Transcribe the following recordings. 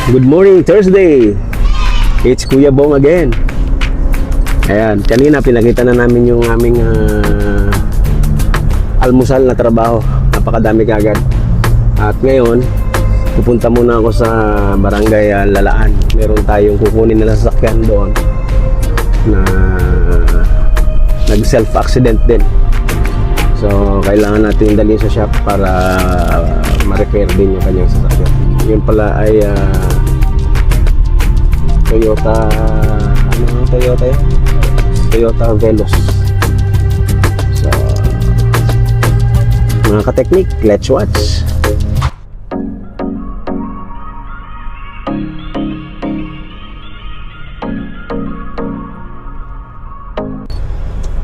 Good morning, Thursday. It's Kuya Bong again. Ayan, kanina pinakita na namin yung aming almusal na trabaho. Napakadami kagad. At ngayon, pupunta muna ako sa barangay Lalaan. Meron tayong kukunin na sasakyan doon na nag self-accident din. So, kailangan natin dalhin sa shop para ma-repair din yung kanyang sasakyan. Yun pala ay Toyota, ano Toyota yun? Toyota Veloz. So, mga ka-technique, let's watch.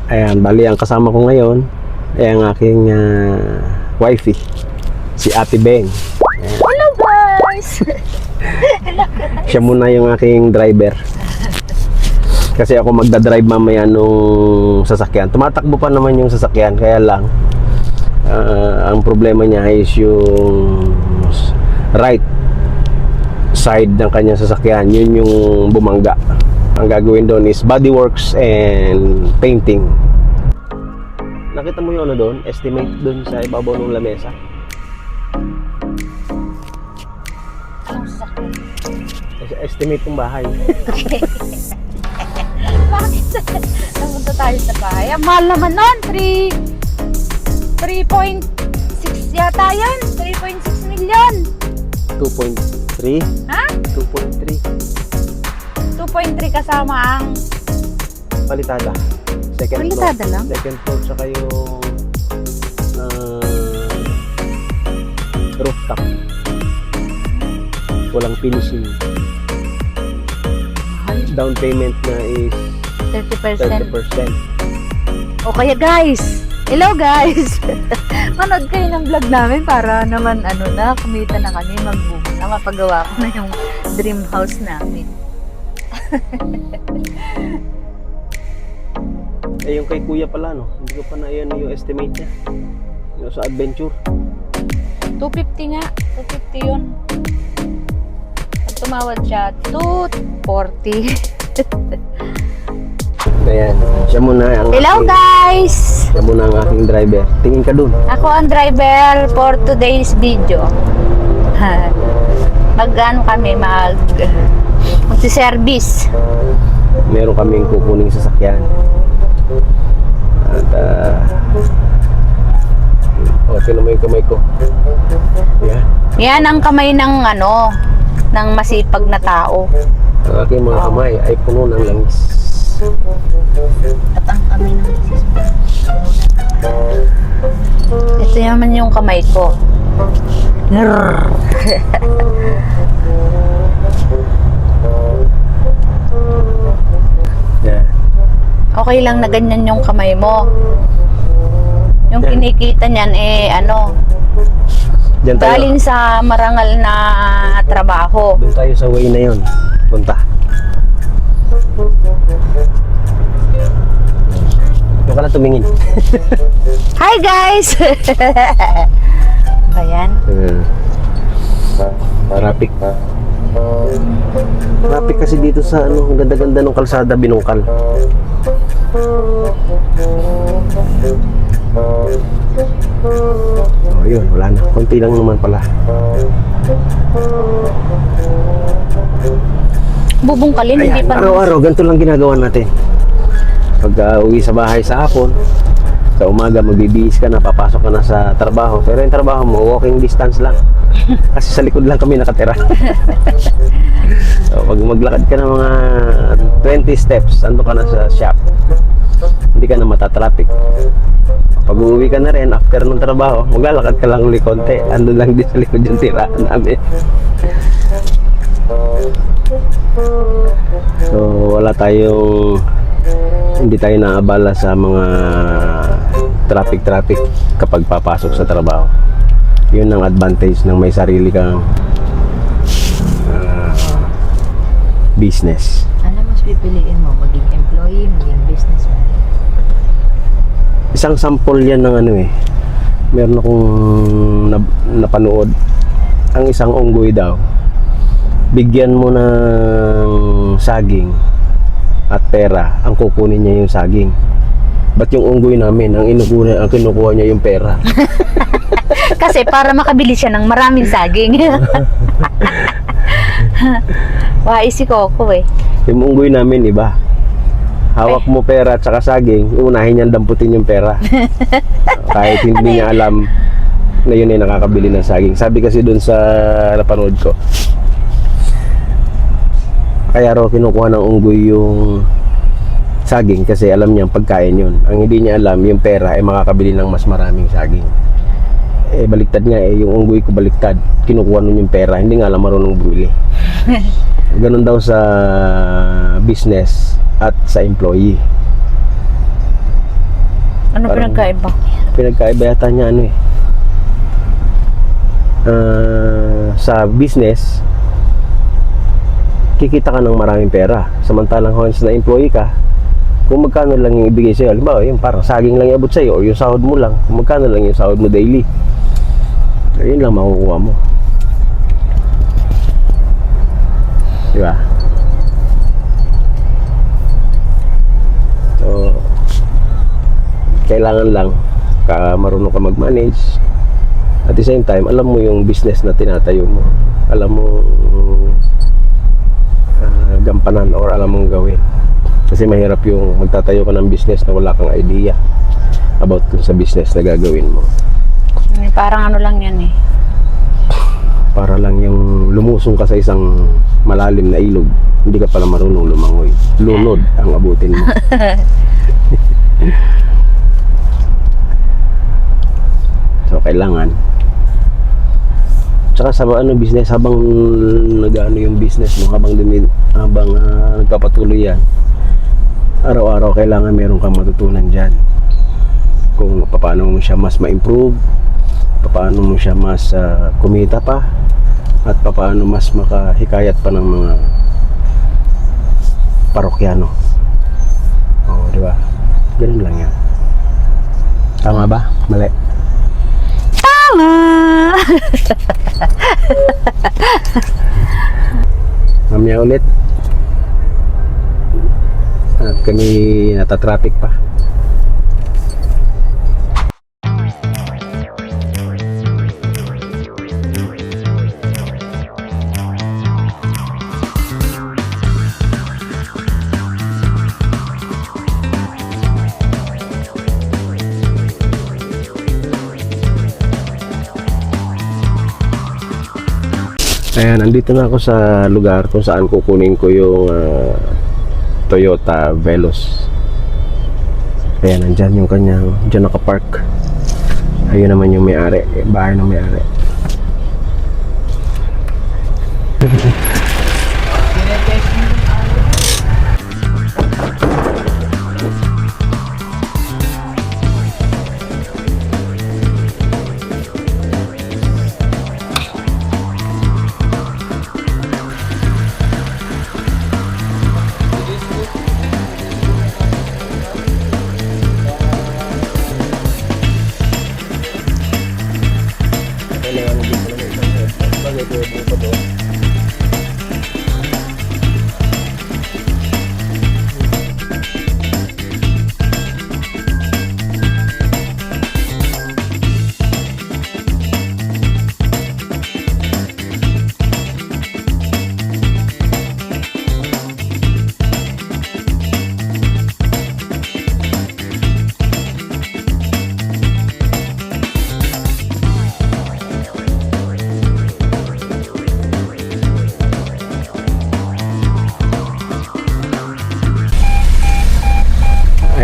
Ayan, bali ang kasama ko ngayon ay ang aking wifey, si Ate Beng. Ayan. Hello guys! Siya muna yung aking driver. Kasi ako magdadrive mamaya nung sasakyan. Tumatakbo pa naman yung sasakyan, kaya lang ang problema niya is yung right side ng kanyang sasakyan. Yun yung bumangga. Ang gagawin doon is bodyworks and painting. Nakita mo yung ano doon? Estimate doon sa ibabaw ng lamesa. Anong sasakyan? Estimate ng bahay. Bakit? Namunta tayo sa bahay. Ang mahal naman nun. 3.6 yata yan. 3.6 million. 2.3? Ha? 2.3. 2.3 kasama ang Palitada. Second Palitada floor. lang? Second floor tsaka yung rooftop. Walang finishing. Down payment na is 30%. 30%. O kaya guys, hello guys! Manood kayo ng vlog namin para naman kumita na kami, mag-boom na, mapagawa ko na yung dream house namin. Yung kay kuya pala, no? Hindi ko pa na yan yung estimate niya. Yung sa adventure. 250 nga. 250 yun. Pag tumawad siya, 240. Ayan. Siya muna ang Hello aking, guys! Siya muna ang aking driver. Tingin ka dun. Ako ang driver for today's video. Mag-ano kami, magsi-service. Meron kaming kukuning sasakyan. At sino mo yung kamay ko? Yan. Yan ang kamay ng ng masipag na tao. Ang aking mga kamay ay puno ng langis. At ang kamay ng masipag. Ito naman yung kamay ko. Yan. Okay lang na ganyan yung kamay mo. Yung kinikita niyan Diyan tayo. galing sa marangal na trabaho. Doon tayo sa way na yun. Punta. Doon ka na tumingin. Hi guys! Ayan. Traffic. Traffic kasi dito sa ang ganda-ganda ng kalsada, binungkal. Oh, yun, wala na. Konti lang naman pala. Bubungkalin, hindi Ayan, pa. araw-araw, ganito lang ginagawa natin. Pag uwi sa bahay sa hapon, sa umaga magbibihis ka na, papasok ka na sa trabaho. Pero yung trabaho mo, walking distance lang. Kasi sa likod lang kami nakatira. So, pag maglakad ka ng mga 20 steps, ando ka na sa shop. Hindi ka na matatraffic. Pag uuwi ka na rin, after ng trabaho, maglalakad ka lang uli konti. Ando lang din sa likod yung tiraan namin. So, hindi tayo naabala sa mga traffic kapag papasok sa trabaho. Yun ang advantage ng may sarili kang business. Ano mas pipiliin mo? Maging employee, maging businessman? Isang sample yan ng meron akong napanood. Ang isang unggoy daw, bigyan mo ng saging at pera, ang kukunin niya yung saging. Ba't yung unggoy namin, ang kinukuha niya yung pera? Kasi para makabili siya ng maraming saging. Wais si Coco eh. Yung unggoy namin, iba. Hawak mo pera at saka saging, unahin niyang damputin yung pera. Kahit hindi niya alam na yun ay nakakabili ng saging. Sabi kasi dun sa napanood ko, kaya raw kinukuha ng unggoy yung saging kasi alam niya ang pagkain yun. Ang hindi niya alam, yung pera ay makakabili ng mas maraming saging. Eh, baliktad nga eh. Yung unggoy ko baliktad. Kinukuha nun yung pera. Hindi nga alam marunong bumili. Ganun daw sa business at sa employee. Ano Parang pinagkaiba? Pinagkaiba yata niya ano eh. Sa business, kikita ka ng maraming pera. Samantalang once na employee ka, kung magkano lang yung ibigay sa'yo, halimbawa yung parang saging lang iabot sa'yo or yung sahod mo lang, kung magkano lang yung sahod mo daily, ayun lang makukuha mo, di ba? So kailangan lang marunong ka mag-manage, at the same time alam mo yung business na tinatayo mo, alam mo gampanan or alam mong gawin. Kasi mahirap yung magtatayo ka ng business na wala kang idea about sa business na gagawin mo. Parang ano lang yan eh. Para lang yung lumusong ka sa isang malalim na ilog, hindi ka pala marunong lumangoy. Lunod ang abutin mo. So kailangan. Tsaka sa business, habang nag-ano yung business mo, habang nagpapatuloy yan, araw-araw kailangan meron kang matutunan dyan. Kung paano mo siya mas ma-improve, paano mo siya mas kumita pa, at paano mas makahikayat pa ng mga parokyano. Oo, di ba? Ganun lang yan. Tama ba? Mali? Tama! Mamaya ulit. At kami nata-traffic pa. Ayan, nandito na ako sa lugar kung saan kukunin ko yung Toyota Veloz. Ayan, nandyan yung kanyang, dyan nakapark. Ayun naman yung may-ari, bahay ng may-ari.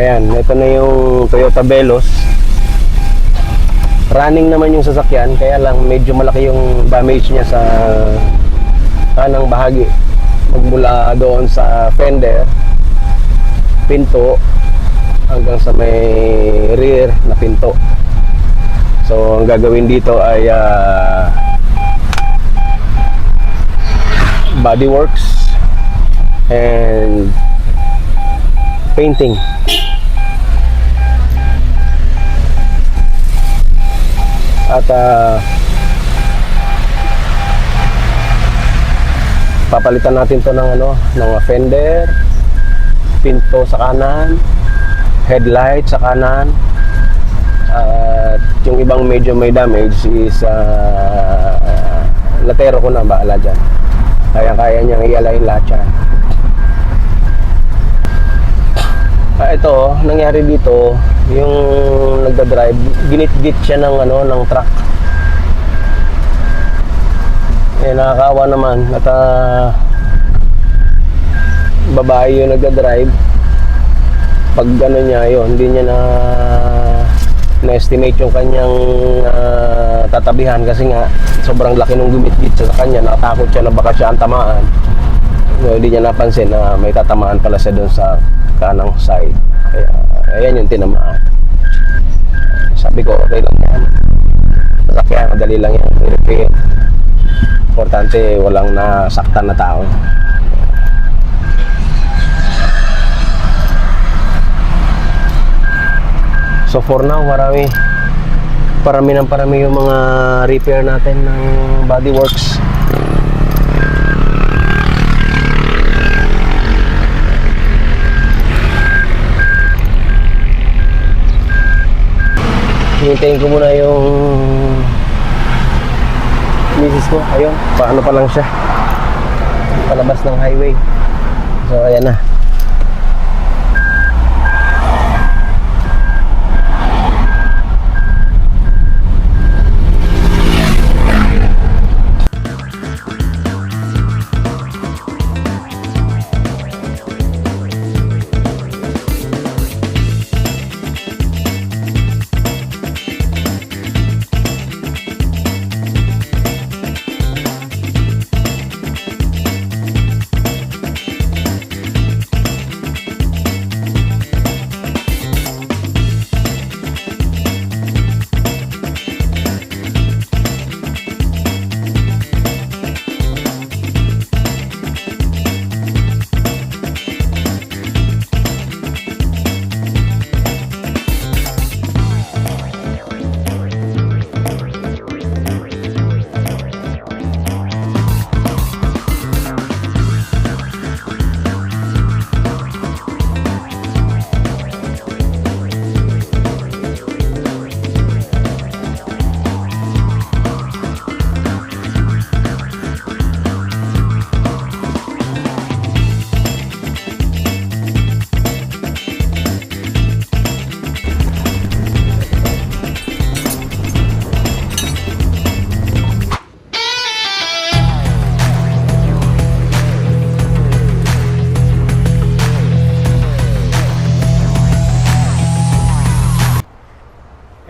Ayan, ito na yung Toyota Veloz. Running naman yung sasakyan, kaya lang medyo malaki yung damage niya sa kanang bahagi. Magmula doon sa fender, pinto, hanggang sa may rear na pinto. So, ang gagawin dito ay bodyworks and painting. At papalitan natin to ng ng fender, pinto sa kanan, headlight sa kanan, at yung ibang medyo may damage is latero ko na bahala dyan. Kaya niyang i-align lahat yan. Ito, nangyari dito, yung nagda-drive, ginit-git siya ng ng truck. Nakakaawa naman at babae yung nagda-drive. Pag niya yun, hindi niya na-estimate yung kanyang tatabihan kasi nga sobrang laki nung gumit-git sa kanya. Nakatakot siya na baka siya ang tamaan. So, hindi niya napansin na may tatamaan pala siya doon sa kanang side. Kaya ayan yung tinamaan. Sabi ko okay lang yan. Sasakyan, madali lang yan. Importante walang nasaktan na tao. So for now, parami yung mga repair natin ng bodyworks. Hintayin ko muna yung misis ko. Ayun, paano pa lang siya palabas ng highway. So ayan na.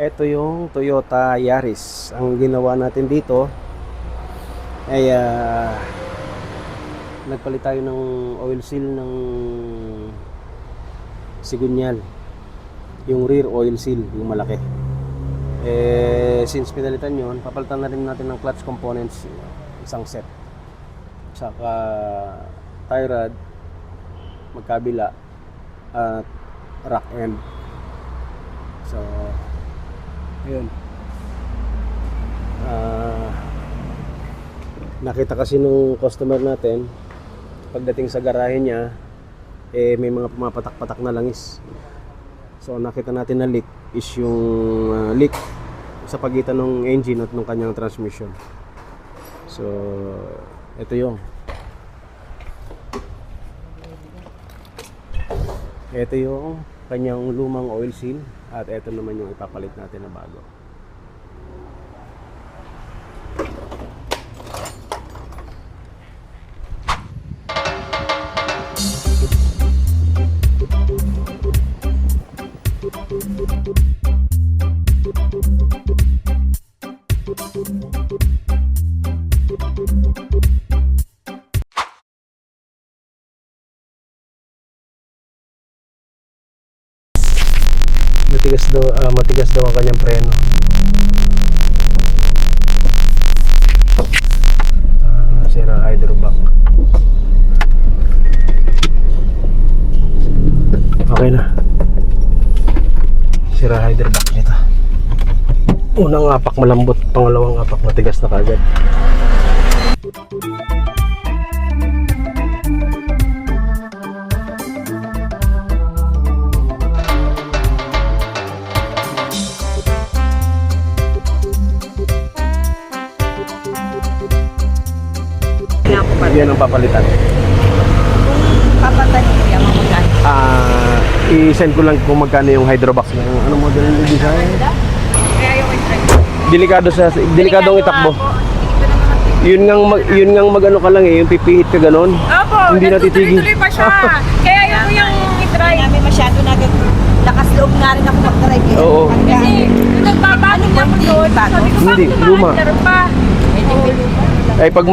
Ito yung Toyota Yaris. Ang ginawa natin dito ay nagpalit tayo ng oil seal ng sigunyal. Yung rear oil seal, yung malaki. Since pinalitan yun, papalitan na rin natin ng clutch components, isang set. Saka tie rod, magkabila, at rack end. So ayun. Nakita kasi nung customer natin pagdating sa garahe niya may mga pumapatak-patak na langis. So nakita natin na leak is yung leak sa pagitan ng engine at ng kanyang transmission. So ito yung kanyang lumang oil seal. At ito naman yung ipapalit natin na bago. Matigas daw ang kanyang preno. Sira hydrovac. Okay na. Sira hydrovac nito. Unang apak malambot, pangalawang apak matigas na kagad. yan ang papalitan. Papatahin ko yung mga magkano. I-send ko lang kung magkano yung hydrobox na yung ano model ng design. Kaya yung Delikadong itakbo. Yun ngang mag-ano ka lang yung pipihit ka ganon. Opo, Hindi natitigil. nagtutuloy pa siya. Kaya yun po yung i-try. Namin masyado lakas loob na rin ako mag-drive. Oo. Kasi nung nagbabago niya ako doon, sabi ko, Hindi, bakit luma. meron pa? Ay pag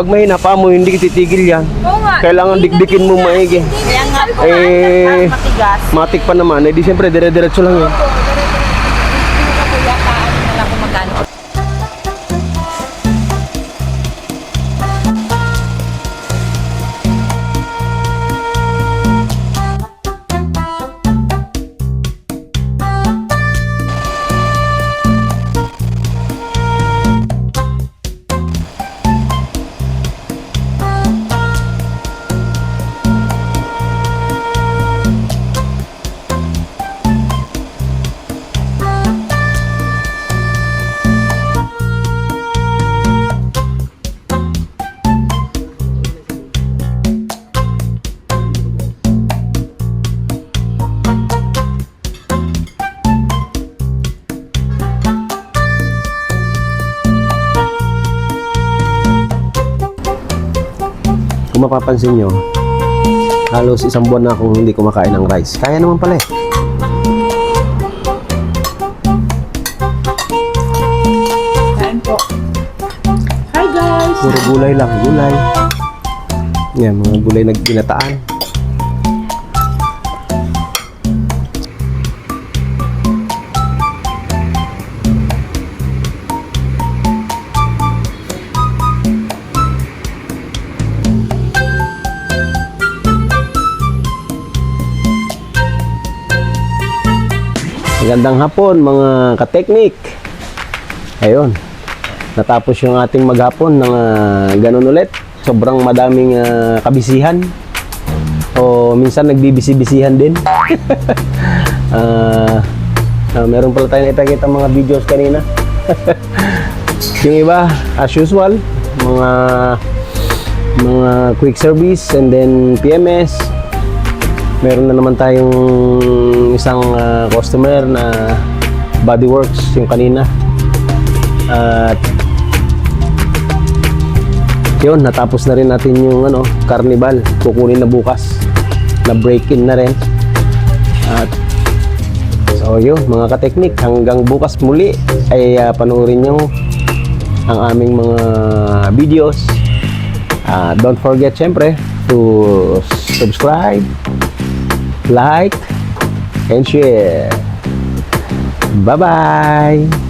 mahina pa mo hindi titigil yan. Oo nga. Kailangan dikdikin mo maigi. Kaya nga po, Eh, matigas. matik pa naman. Eh di siyempre dire-diretso lang yan. Kuya, paano na lang kung magkano. Kung mapapansin nyo, halos isang buwan na akong hindi kumakain ng rice. Kaya naman pala eh. Kain po. Hi guys! Puro gulay lang, gulay. Yan, mga gulay na ginataan. Magandang hapon mga kateknik. Ayun. Natapos yung ating maghapon ng ganun ulit. Sobrang madaming kabisihan. O minsan nagbibisi-bisihan din. Meron pala tayong ipakita mga videos kanina. Yung iba, as usual, mga quick service and then PMS. Meron na naman tayong isang customer na Bodyworks yung kanina. At yun, natapos na rin natin yung Carnival. Kukunin na bukas. Na break-in na rin. At so yun, mga kateknik, hanggang bukas muli ay panoorin nyo ang aming mga videos. Don't forget syempre to subscribe, like, and share. Bye-bye!